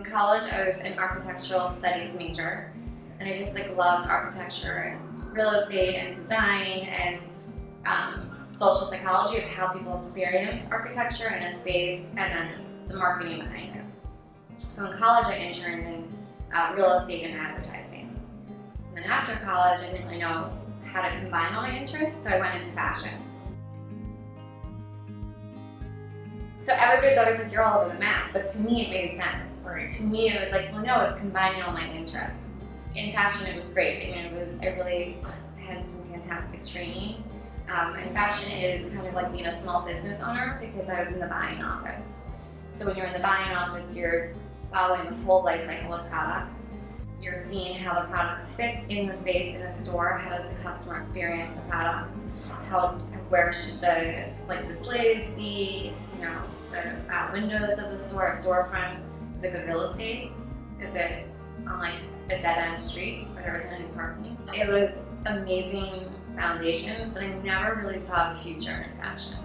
In college, I was an architectural studies major, and I just loved architecture and real estate and design and social psychology of how people experience architecture in a space, and then the marketing behind it. So in college, I interned in real estate and advertising. And then after college, I didn't really know how to combine all my interests, so I went into fashion. So everybody's always like, you're all over the map, but to me it made sense. Right. To me it was like, well no, it's combining all my interests. In fashion it was great. I really had some fantastic training. And fashion is kind of like being a small business owner because I was in the buying office. So when you're in the buying office, you're following the whole life cycle of products. You're seeing how the products fit in the space in a store. How does the customer experience the product? Where should the displays be? The windows of the store, a storefront. Is it good real estate? Is it on a dead-end street where there isn't any parking? It was amazing foundations, but I never really saw a future in fashion.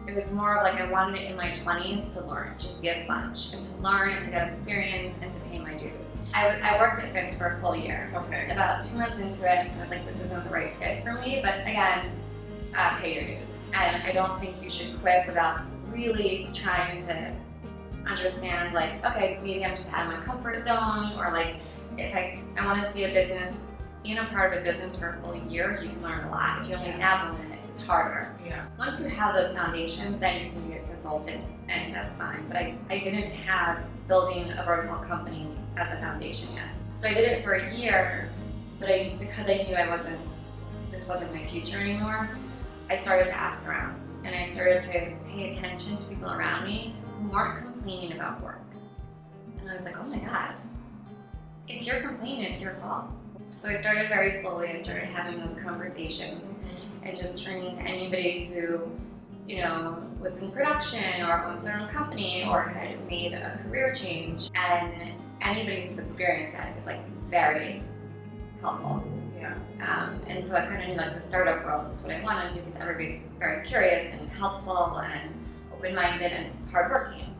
It was more of I wanted it in my 20s to learn, just to be a sponge, and to learn and to get experience and to pay my dues. I worked at Fix for a full year. Okay. About 2 months into it, I was like, this isn't the right fit for me, but again, pay your dues. And I don't think you should quit without really trying to understand, okay, maybe I'm just out of my comfort zone, or if I want to see a business, being a part of a business for a full year, you can learn a lot. If you only dabble in it, it's harder. Yeah. Once you have those foundations, then you can be a consultant, and that's fine. But I didn't have building a vertical company as a foundation yet. So I did it for a year, but because I knew this wasn't my future anymore, I started to ask around, and I started to pay attention to people around me who weren't complaining about work. And I was like, oh my God, if you're complaining, it's your fault. So I started very slowly. I started having those conversations and just turning to anybody who, was in production or owns their own company or had made a career change. And anybody who's experienced that is very helpful. Yeah. And so I kind of knew the startup world is what I wanted because everybody's very curious and helpful and open-minded and hardworking.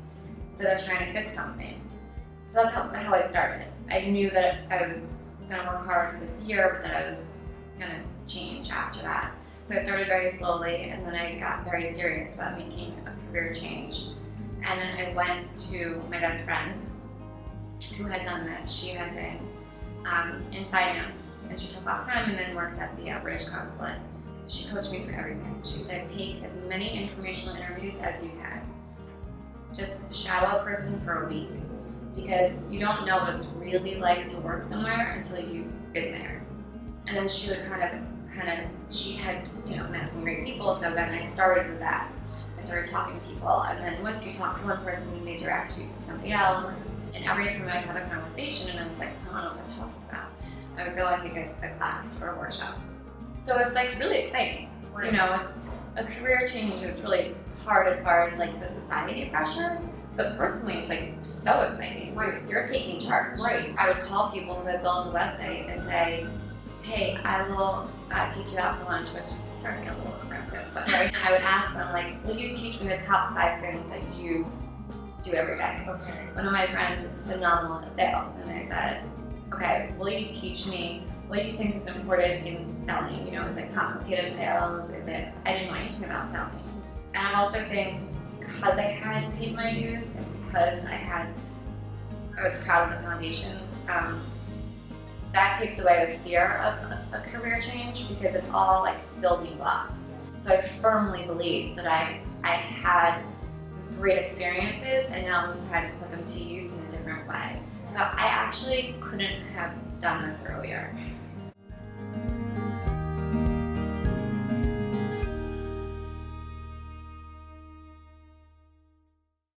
So they're trying to fix something. So that's how I started. I knew that I was going to work hard for this year, but that I was going to change after that. So I started very slowly, and then I got very serious about making a career change. And then I went to my best friend who had done that. She had been in finance, and she took off time and then worked at the British consulate. She coached me through everything. She said, take as many informational interviews as you can. Just shadow a person for a week, because you don't know what it's really like to work somewhere until you've been there. And then she would she had, met some great people, so then I started with that. I started talking to people, and then once you talk to one person, they direct you to somebody else. And every time I'd have a conversation, and I was like, I don't know what they're talking about, I would go and take a class or a workshop. So it's really exciting. Right. It's a career change. It's really hard as far as the society pressure, but personally it's so exciting. Right. You're taking charge. Right. I would call people who had built a website and say, hey, I will take you out for lunch, which starts to get a little expensive, but I would ask them will you teach me the top 5 things that you do every day? Okay. One of my friends is phenomenal at sales, and I said, okay, will you teach me what you think is important in selling? Is it consultative sales? I didn't know anything about selling. And I also think because I had paid my dues and because I was proud of the foundations, that takes away the fear of a career change because it's all building blocks. So I firmly believe that I had these great experiences, and now I just had to put them to use in a different way. So I actually couldn't have done this earlier.